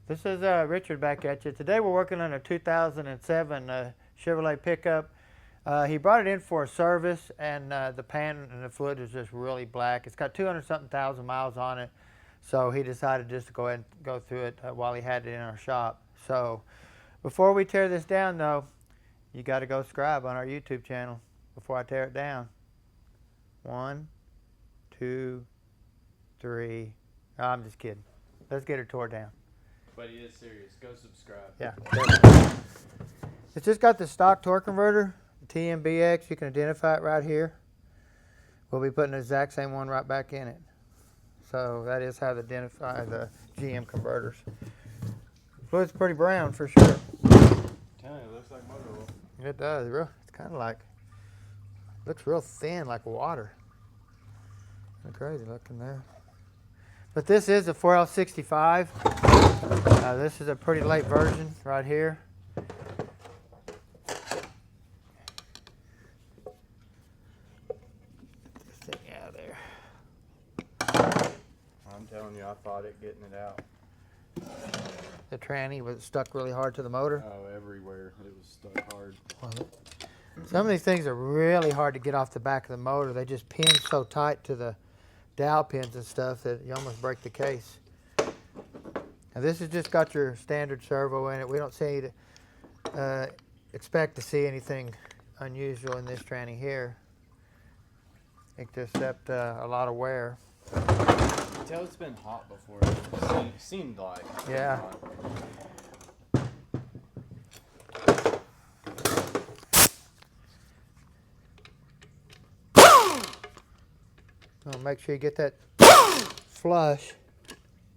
This is Richard back at you. Today we're working on a 2007 Chevrolet pickup. He brought it in for a service, and the pan and the fluid is just really black. It's got 200-something thousand miles on it, so he decided just to go ahead and go through it while he had it in our shop. So before we tear this down, though, you got to go subscribe on our YouTube channel before I tear it down. 1, 2, 3. Oh, I'm just kidding. Let's get her tore down. But he is serious. Go subscribe. Yeah. It's just got the stock torque converter, TMBX. You can identify it right here. We'll be putting the exact same one right back in it. So that is how to identify the GM converters. Fluid's pretty brown for sure. It looks like motor oil. It does. It's kind of like, looks real thin like water. Kind of crazy looking there. But this is a 4L65. This is a pretty late version right here. Get this thing out of there. I'm telling you, I fought it getting it out. The tranny was stuck really hard to the motor. Oh, everywhere. It was stuck hard. Some of these things are really hard to get off the back of the motor. They just pin so tight to the dowel pins and stuff that you almost break the case. Now this has just got your standard servo in it. We don't expect to see anything unusual in this tranny here, except a lot of wear. You can tell it's been hot before. It seemed like. Yeah. Make sure you get that flush,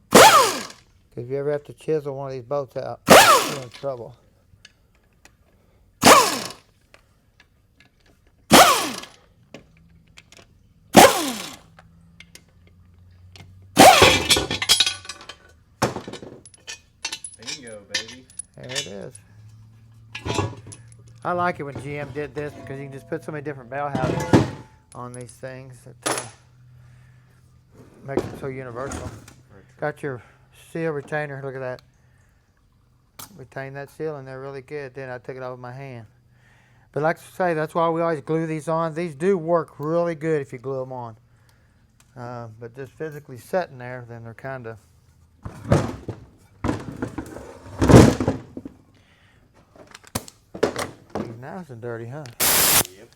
because if you ever have to chisel one of these bolts out, you're in trouble. Bingo, baby. There it is. I like it when GM did this because you can just put so many different bell housings on these things that makes it so universal. Got your seal retainer. Look at that. Retain that seal in there really good. Then I took it off with my hand. But like I say, that's why we always glue these on. These do work really good if you glue them on. But just physically sitting there, then they're kind of... Nice and dirty, huh? Yep.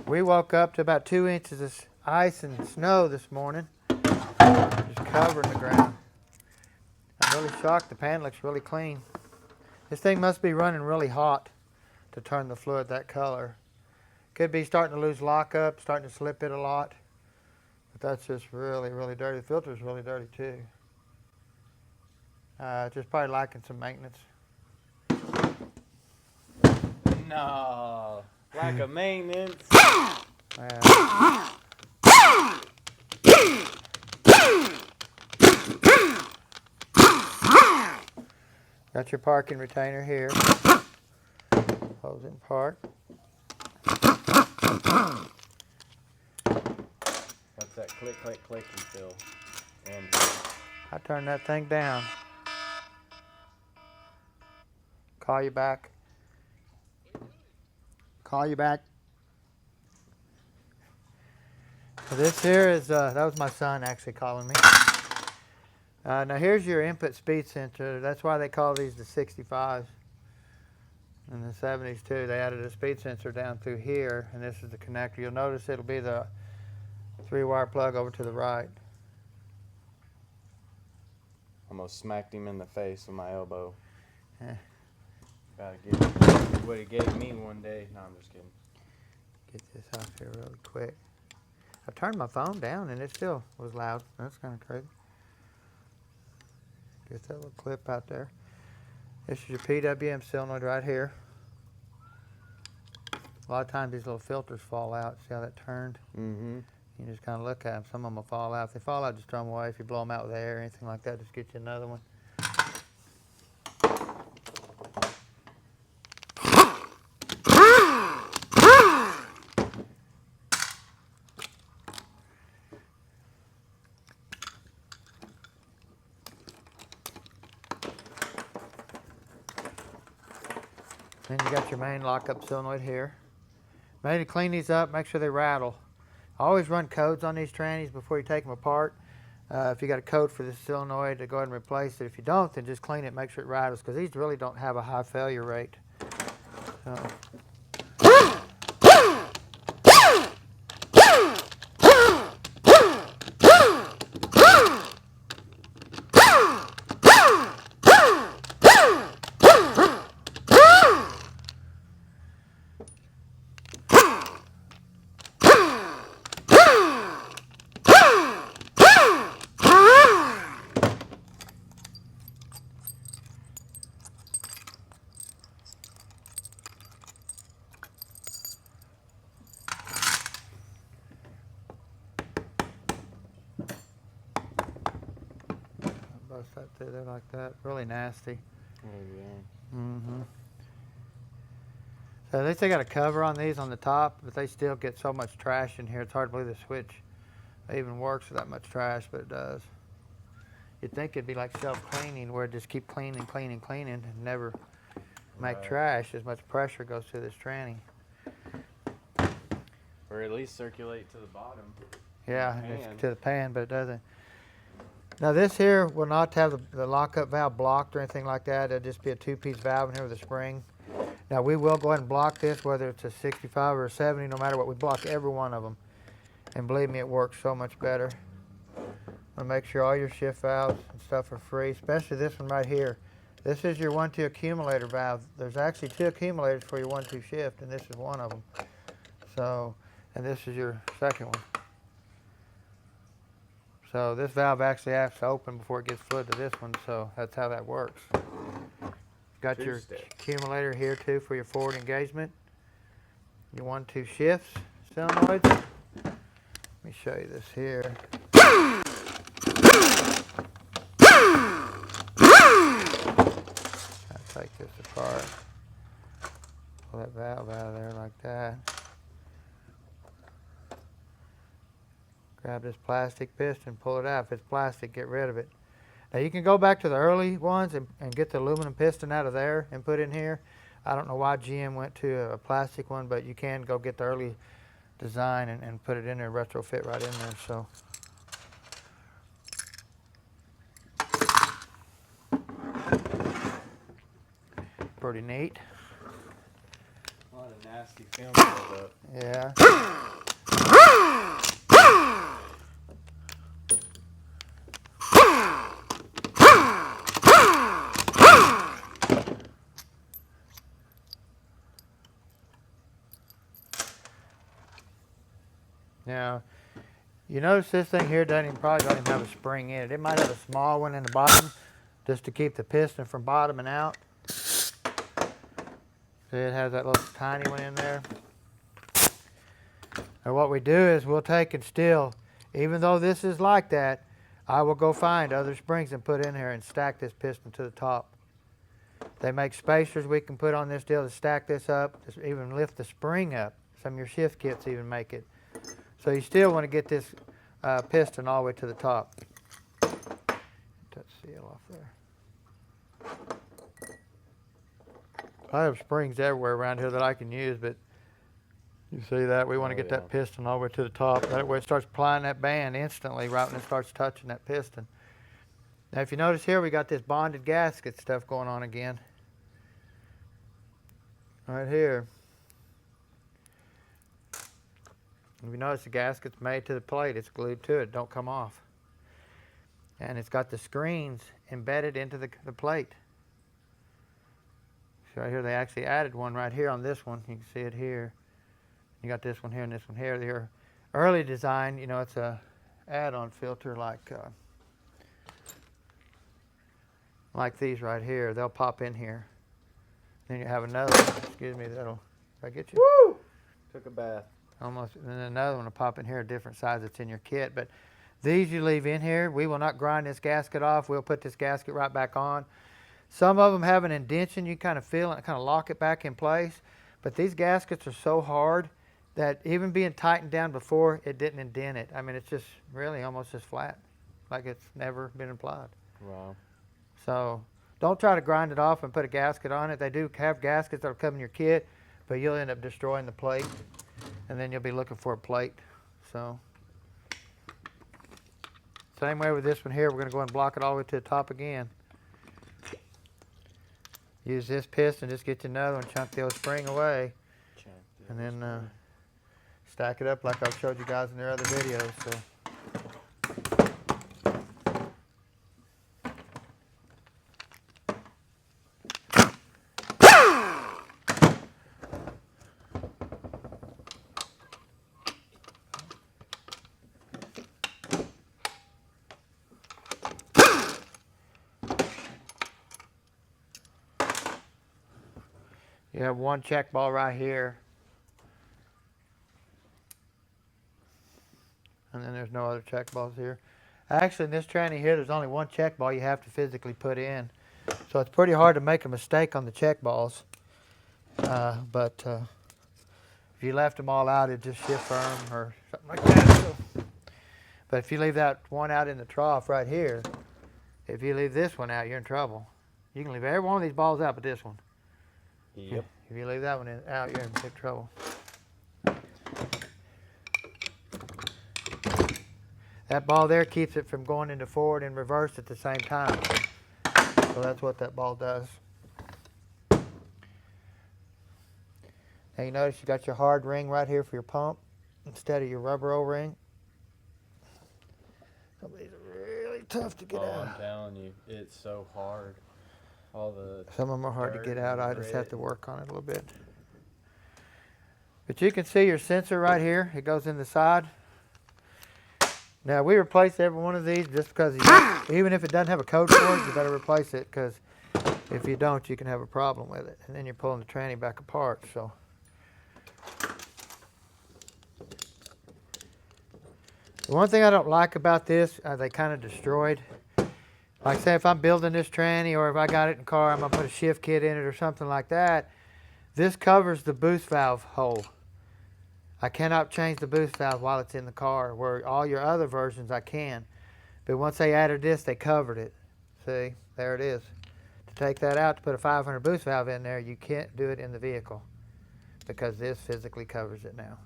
We woke up to about 2 inches of ice and snow this morning, just covering the ground. I'm really shocked. The pan looks really clean. This thing must be running really hot to turn the fluid that color. Could be starting to lose lockup, starting to slip it a lot. But that's just really, really dirty. The filter's really dirty too. Just probably lacking some maintenance. No. Lack of maintenance. Got your parking retainer here. Holds in park. What's that click, click, click you feel? And I turn that thing down. Call you back. Call you back. So this here is, that was my son actually calling me. Now here's your input speed sensor. That's why they call these the 65s. In the 70s too, they added a speed sensor down through here, and this is the connector. You'll notice it'll be the 3-wire plug over to the right. almost smacked him in the face with my elbow. Yeah. Gotta give him what he gave me one day. No, I'm just kidding. Get this off here really quick. I turned my phone down and it still was loud. That's kind of crazy. Get that little clip out there. This is your Pwm Solenoid right here. A lot of times these little filters fall out. See how that turned? Mm-hmm. You just kind of look at them. Some of them will fall out. If they fall out, just throw them away. If you blow them out with air or anything like that, just get you another one. Then you got your main lockup solenoid here. Ready to clean these up, make sure they rattle. Always run codes on these trannies before you take them apart. If you got a code for this solenoid, to go ahead and replace it. If you don't, then just clean it, make sure it rattles, because these really don't have a high failure rate. So. Bust that through there like that. Really nasty. Oh, yeah. Mm-hmm. So they still got a cover on these on the top, but they still get so much trash in here. It's hard to believe the switch even works with that much trash, but it does. You'd think it'd be like self-cleaning, where it just keep cleaning, cleaning, cleaning, and never make trash. As much pressure goes through this tranny. Or at least circulate to the bottom. Yeah, it's to the pan, but it doesn't. Now this here will not have the lockup valve blocked or anything like that. It'll just be a two-piece valve in here with a spring. Now we will go ahead and block this, whether it's a 65 or a 70, no matter what. We block every one of them. And believe me, it works so much better. Want to make sure all your shift valves and stuff are free, especially this one right here. This is your 1-2 accumulator valve. There's actually 2 accumulators for your 1-2 shift, and this is one of them. So, and this is your second one. So this valve actually has to open before it gets fluid to this one, so that's how that works. Got your accumulator here too for your forward engagement. Your 1-2 shifts, solenoids. Let me show you this here. I'll take this apart. Pull that valve out of there like that. Grab this plastic piston, pull it out. If it's plastic, get rid of it. Now you can go back to the early ones and get the aluminum piston out of there and put in here. I don't know why GM went to a plastic one, but you can go get the early design and put it in there, retrofit right in there. So. Pretty neat. A lot of nasty film build up. Yeah. Now, you notice this thing here probably don't even have a spring in it. It might have a small one in the bottom just to keep the piston from bottoming out. See, it has that little tiny one in there. And what we do is we'll take and still, even though this is like that, I will go find other springs and put in here and stack this piston to the top. They make spacers we can put on this deal to stack this up, just even lift the spring up. Some of your shift kits even make it. So you still want to get this piston all the way to the top. Touch seal off there. I have springs everywhere around here that I can use, but you see that? We want to get that piston all the way to the top. That way it starts applying that band instantly right when it starts touching that piston. Now if you notice here, we got this bonded gasket stuff going on again. Right here. If you notice, the gasket's made to the plate. It's glued to it. Don't come off. And it's got the screens embedded into the plate. So right here, they actually added one right here on this one. You can see it here. You got this one here and this one here. Their early design, you know, it's a add-on filter like these right here. They'll pop in here. Then you have another one. Excuse me, that'll. Did I get you? Woo! Took a bath. Almost, and then another one will pop in here, a different size that's in your kit. But these you leave in here. We will not grind this gasket off. We'll put this gasket right back on. Some of them have an indentation. You kind of feel it, kind of lock it back in place. But these gaskets are so hard that even being tightened down before, it didn't indent it. I mean, it's just really almost just flat, like it's never been applied. Wow. So Don't try to grind it off and put a gasket on it. They do have gaskets that'll come in your kit, but you'll end up destroying the plate, and then you'll be looking for a plate. So, same way with this one here. We're going to go and block it all the way to the top again. Use this piston, just get you another one, chunk the old spring away, and then stack it up like I've showed you guys in their other videos. So. You have one check ball right here, and then there's no other check balls here. Actually, in this tranny here, there's only one check ball you have to physically put in, so it's pretty hard to make a mistake on the check balls. But if you left them all out, it'd just shift firm or something like that. So, but if you leave that one out in the trough right here, if you leave this one out, you're in trouble. You can leave every one of these balls out but this one. Yep. If you leave that one out, you're in big trouble. That ball there keeps it from going into forward and reverse at the same time. So that's what that ball does. Now you notice you got your hard ring right here for your pump instead of your rubber O-ring. Some of these are really tough to get out. I'm telling you, it's so hard. Some of them are hard to get out. I just have to work on it a little bit. But you can see your sensor right here. It goes in the side. Now we replace every one of these just because even if it doesn't have a code for it, you better replace it, because if you don't, you can have a problem with it. And then you're pulling the tranny back apart. So. The one thing I don't like about this, they kind of destroyed. Like say if I'm building this tranny, or if I got it in the car, I'm going to put a shift kit in it or something like that. This covers the boost valve hole. I cannot change the boost valve while it's in the car, where all your other versions I can. But once they added this, they covered it. See, there it is. To take that out, to put a 500 boost valve in there, you can't do it in the vehicle, because this physically covers it now.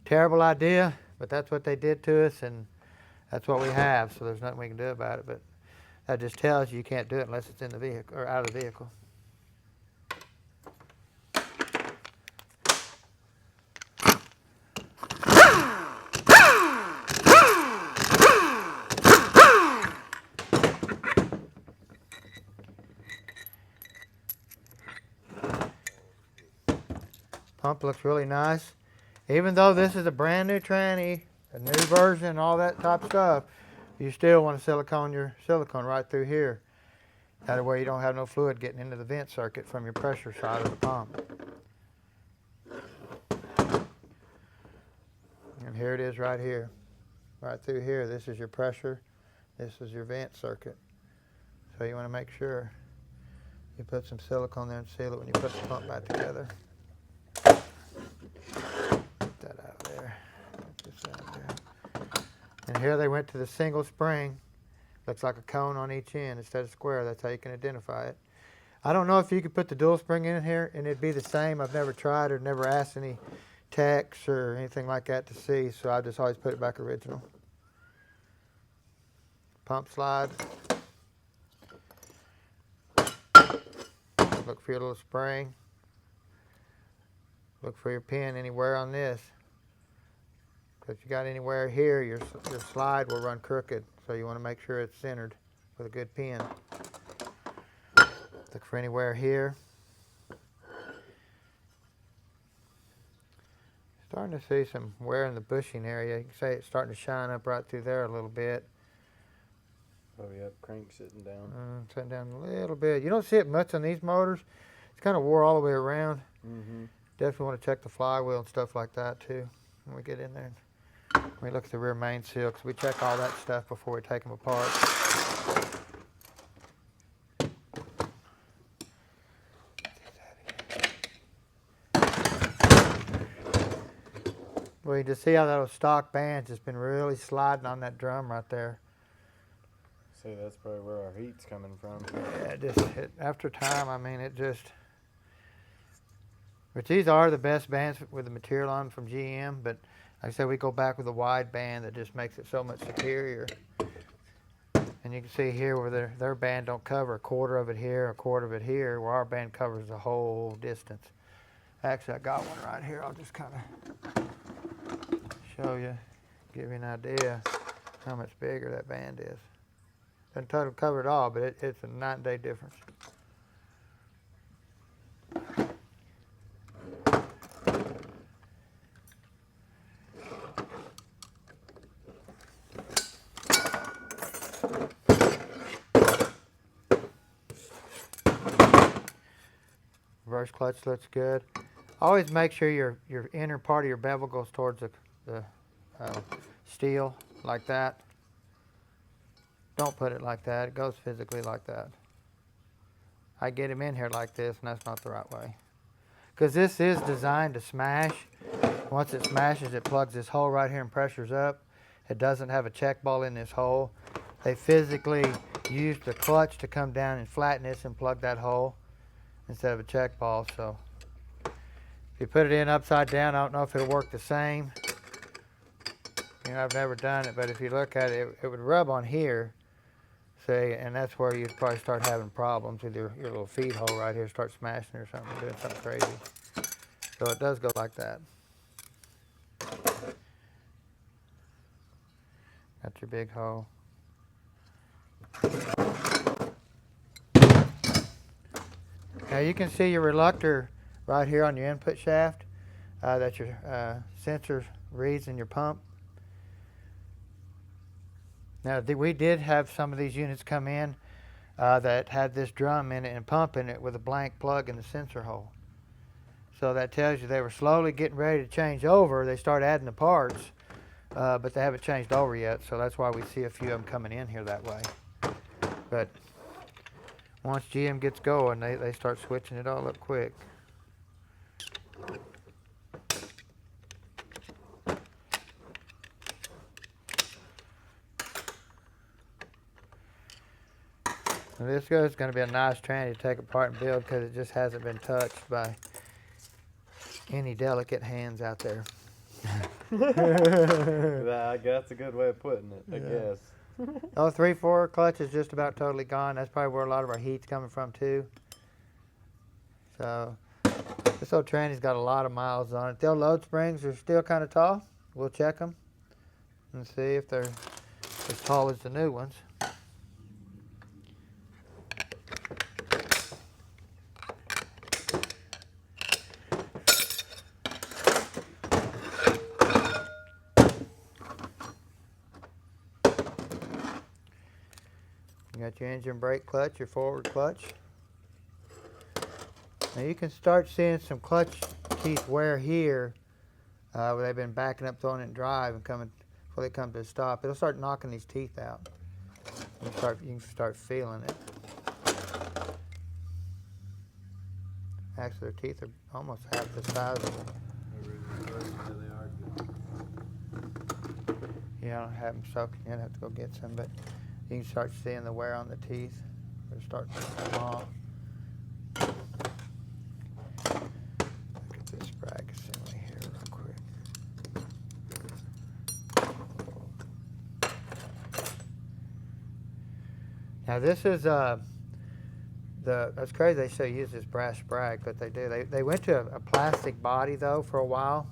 Terrible idea, but that's what they did to us, and that's what we have, so there's nothing we can do about it. But that just tells you you can't do it unless it's in the vehicle or out of the vehicle. Pump looks really nice. Even though this is a brand new tranny, a new version, all that type of stuff, you still want to silicone your silicone right through here. That way you don't have no fluid getting into the vent circuit from your pressure side of the pump. And here it is right here. Right through here, this is your pressure, this is your vent circuit. So you want to make sure you put some silicone there and seal it when you put the pump back together. Get that out of there. Get this out of there. And here they went to the single spring. Looks like a cone on each end instead of square. That's how you can identify it. I don't know if you could put the dual spring in here and it'd be the same. I've never tried or never asked any techs or anything like that to see, so I just always put it back original. Pump slide. Look for your little spring. Look for your pin anywhere on this. If you got anywhere here, your slide will run crooked, so you want to make sure it's centered with a good pin. Look for anywhere here. Starting to see some wear in the bushing area. You can say it's starting to shine up right through there a little bit. Oh, yep, crank sitting down. Sitting down a little bit. You don't see it much on these motors. It's kind of wore all the way around. Mm-hmm. Definitely want to check the flywheel and stuff like that too when we get in there. We look at the rear main seal, because we check all that stuff before we take them apart. Well, you just see how those stock bands has been really sliding on that drum right there. See, that's probably where our heat's coming from. Yeah, after time, I mean, it just. Which these are the best bands with the material on from GM, but like I said, we go back with a wide band that just makes it so much superior. And you can see here where their band don't cover a quarter of it here, a quarter of it here, where our band covers the whole distance. Actually, I got one right here. I'll just kind of show you, give you an idea how much bigger that band is. Doesn't totally cover it all, but it's a night and day difference. Reverse clutch looks good. Always make sure your inner part of your bevel goes towards the steel like that. Don't put it like that. It goes physically like that. I get him in here like this, and that's not the right way. Because this is designed to smash. Once it smashes, it plugs this hole right here and pressures up. It doesn't have a check ball in this hole. They physically use the clutch to come down and flatten this and plug that hole instead of a check ball. So if you put it in upside down, I don't know if it'll work the same. You know, I've never done it, but if you look at it, it would rub on here, see, and that's where you'd probably start having problems with your little feed hole right here, start smashing or something, doing something crazy. So it does go like that. Got your big hole. Now you can see your reluctor right here on your input shaft that your sensor reads in your pump. Now we did have some of these units come in that had this drum in it and pump in it with a blank plug in the sensor hole. So that tells you they were slowly getting ready to change over. They start adding the parts, but they haven't changed over yet. So that's why we see a few of them coming in here that way. But once GM gets going, they start switching it all up quick. Now this is going to be a nice tranny to take apart and build because it just hasn't been touched by any delicate hands out there. I guess that's a good way of putting it, I guess. Oh, 3/4 clutch is just about totally gone. That's probably where a lot of our heat's coming from too. So this old tranny's got a lot of miles on it. The old load springs are still kind of tall. We'll check them and see if they're as tall as the new ones. You got your engine brake clutch, your forward clutch. Now you can start seeing some clutch teeth wear here where they've been backing up, throwing it in drive and coming before they come to a stop. It'll start knocking these teeth out. You can start feeling it. Actually, their teeth are almost half the size of them. Yeah, I don't have them soaking yet. I have to go get some, but you can start seeing the wear on the teeth. They're starting to come off. Look at this brag assembly here real quick. Now this is that's crazy they still use this brass brag, but they do. They went to a plastic body though for a while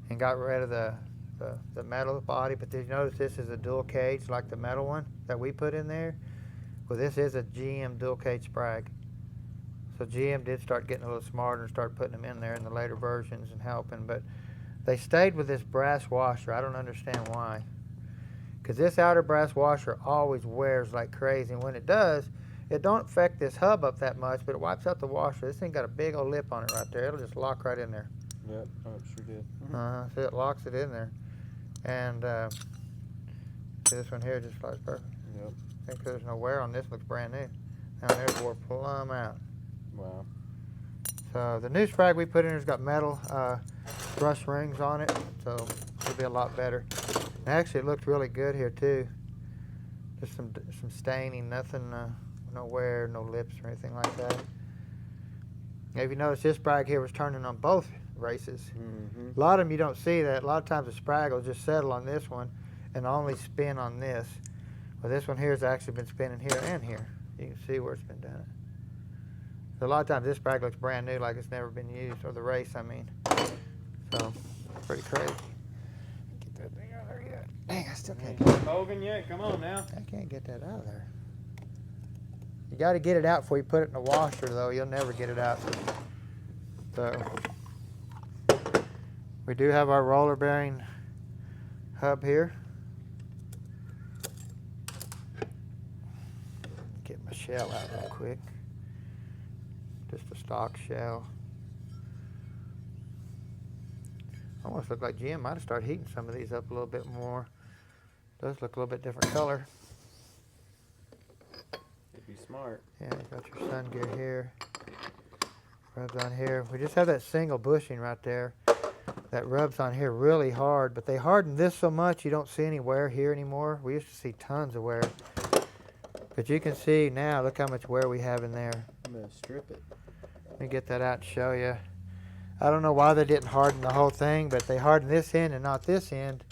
and got rid of the metal body, but did you notice this is a dual cage like the metal one that we put in there? Well, this is a GM dual cage sprag. So GM did start getting a little smarter and start putting them in there in the later versions and helping, but they stayed with this brass washer. I don't understand why. Because this outer brass washer always wears like crazy, and when it does, it don't affect this hub up that much, but it wipes out the washer. This thing got a big old lip on it right there. It'll just lock right in there. Yep, oh, it sure did. See, it locks it in there. And see, this one here just flies perfect. Yep. I think there's no wear on this. Looks brand new. Down there's wore plumb out. Wow. So the new sprag we put in has got metal brush rings on it, so it'll be a lot better. And actually, it looks really good here too. Just some staining, nothing, no wear, no lips or anything like that. Now, if you notice, this sprag here was turning on both races. Mm-hmm. A lot of them you don't see that. A lot of times the sprag will just settle on this one and only spin on this. Well, this one here has actually been spinning here and here. You can see where it's been done. So a lot of times this sprag looks brand new, like it's never been used, or the race, I mean. So, pretty crazy. Get that thing out of there yet. Dang, I still can't Ain't spoken yet. Come on now. I can't get that out of there. You got to get it out before you put it in the washer, though. You'll never get it out. So, we do have our roller bearing hub here. Get my shell out real quick. Just a stock shell. Almost look like Jim might have started heating some of these up a little bit more. Does look a little bit different color. It'd be smart. Yeah, you got your sun gear here. Rubs on here. We just have that single bushing right there. That rubs on here really hard, but they hardened this so much you don't see any wear here anymore. We used to see tons of wear. But you can see now, look how much wear we have in there. I'm going to strip it. Let me get that out and show you. I don't know why they didn't harden the whole thing, but they hardened this end and not this end.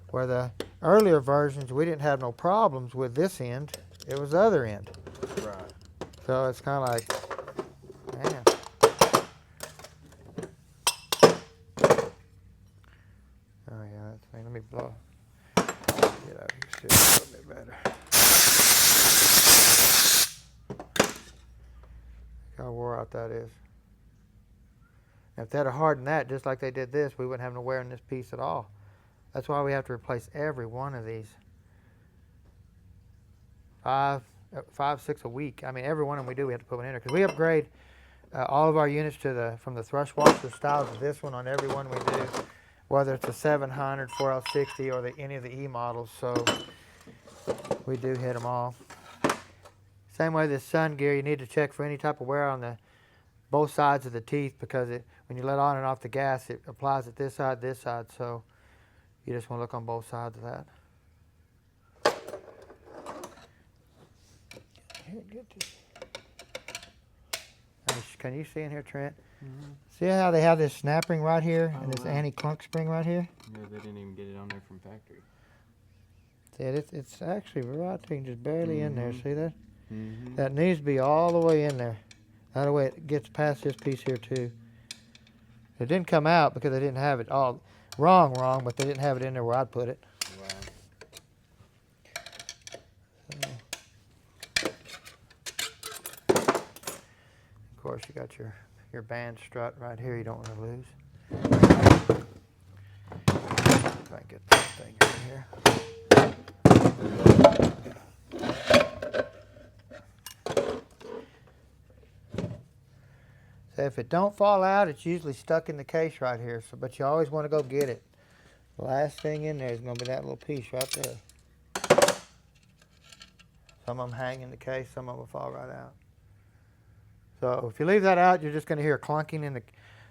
Where the earlier versions, we didn't have no problems with this end. It was the other end. Right. So it's kind of like, man. Oh yeah, that thing. Let me blow. Get out here, see it a little bit better. Look how wore out that is. Now, if they'd have hardened that just like they did this, we wouldn't have no wear in this piece at all. That's why we have to replace every one of these. 5, 6 a week. I mean, every one of them we do, we have to put one in there. Because we upgrade all of our units to from the thrush washer styles of this one on every one we do. Whether it's a 700, 4L60, or any of the E models. So we do hit them all. Same way this sun gear, you need to check for any type of wear on both sides of the teeth, because when you let on and off the gas, it applies at this side. So you just want to look on both sides of that. Here, get this. Can you see in here, Trent? Mm-hmm. See how they have this snap ring right here and this wow. anti-clunk spring right here? Yeah, they didn't even get it on there from factory. See, it's actually right there, just barely in there. See that? Mm-hmm. That needs to be all the way in there. That way it gets past this piece here too. It didn't come out because they didn't have it all wrong, but they didn't have it in there where I'd put it. Wow. Of course, you got your band strut right here. You don't want to lose. If I can get that thing in here. So if it don't fall out, it's usually stuck in the case right here. So, but you always want to go get it. The last thing in there is going to be that little piece right there. Some of them hang in the case, some of them will fall right out. So if you leave that out, you're just going to hear clunking in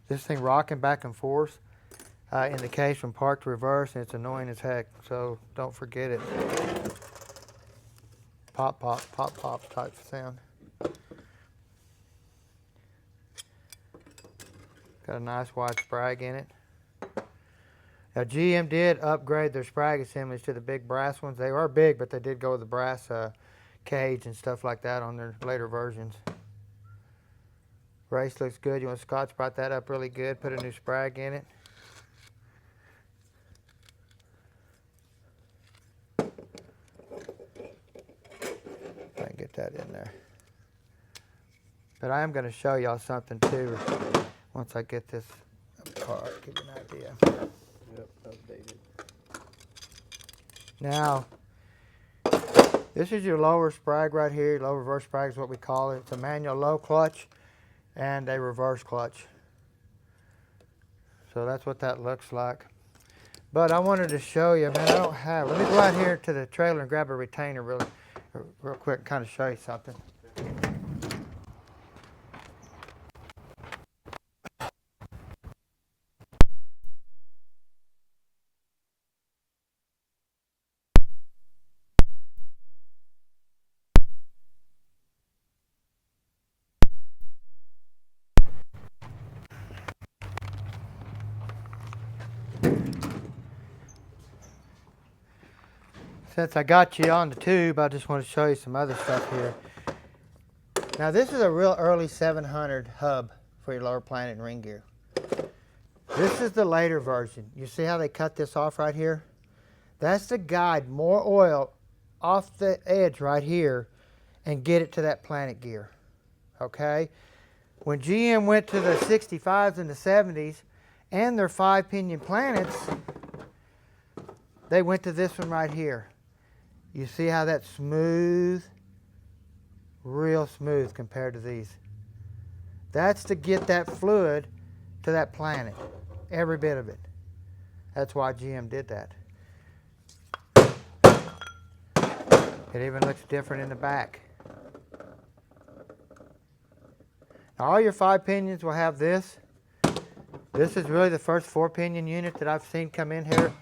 this thing rocking back and forth in the case from park to reverse, and it's annoying as heck. So don't forget it. Pop, pop, pop, pop type sound. Got a nice wide sprag in it. Now GM did upgrade their sprag assemblies to the big brass ones. They are big, but they did go with the brass cage and stuff like that on their later versions. Race looks good. You want to Scotch brite that up really good. Put a new sprag in it. I can get that in there. But I am going to show y'all something too. Once I get this card, give you an idea. Yep, updated. Now, this is your lower sprag right here. Low reverse sprag is what we call it. It's a manual low clutch and a reverse clutch. So that's what that looks like. But I wanted to show you, man, I don't have. Let me go out here to the trailer and grab a retainer real quick and kind of show you something. Since I got you on the tube, I just want to show you some other stuff here. Now this is a real early 700 hub for your lower planet and ring gear. This is the later version. You see how they cut this off right here? That's to guide more oil off the edge right here and get it to that planet gear. Okay? When GM went to the 65s and the 70s and their 5-pinion planets, they went to this one right here. You see how that's smooth? Real smooth compared to these. That's to get that fluid to that planet. Every bit of it. That's why GM did that. It even looks different in the back. Now, all your 5-pinions will have this. This is really the first 4-pinion unit that I've seen come in here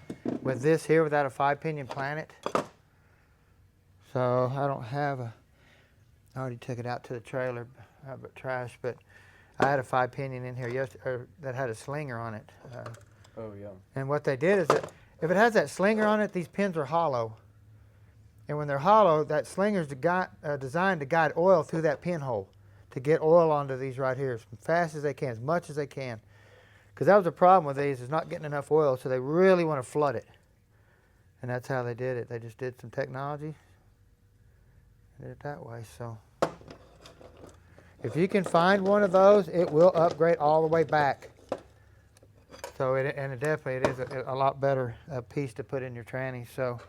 with this here without a 5-pinion planet. So I don't have a, I already took it out to the trailer, trash, but I had a 5-pinion in here yesterday that had a slinger on it. Oh, yeah. And what they did is that if it has that slinger on it, these pins are hollow. And when they're hollow, that slinger is designed to guide oil through that pinhole to get oil onto these right here as fast as they can, as much as they can. Because that was the problem with these, is not getting enough oil, so they really want to flood it. And that's how they did it. They just did some technology. Did it that way. So if you can find one of those, it will upgrade all the way back. So it definitely is a lot better piece to put in your tranny. So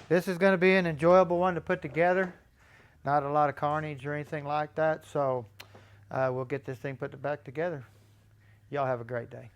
this is going to be an enjoyable one to put together. Not a lot of carnage or anything like that. So we'll get this thing put back together. Y'all have a great day.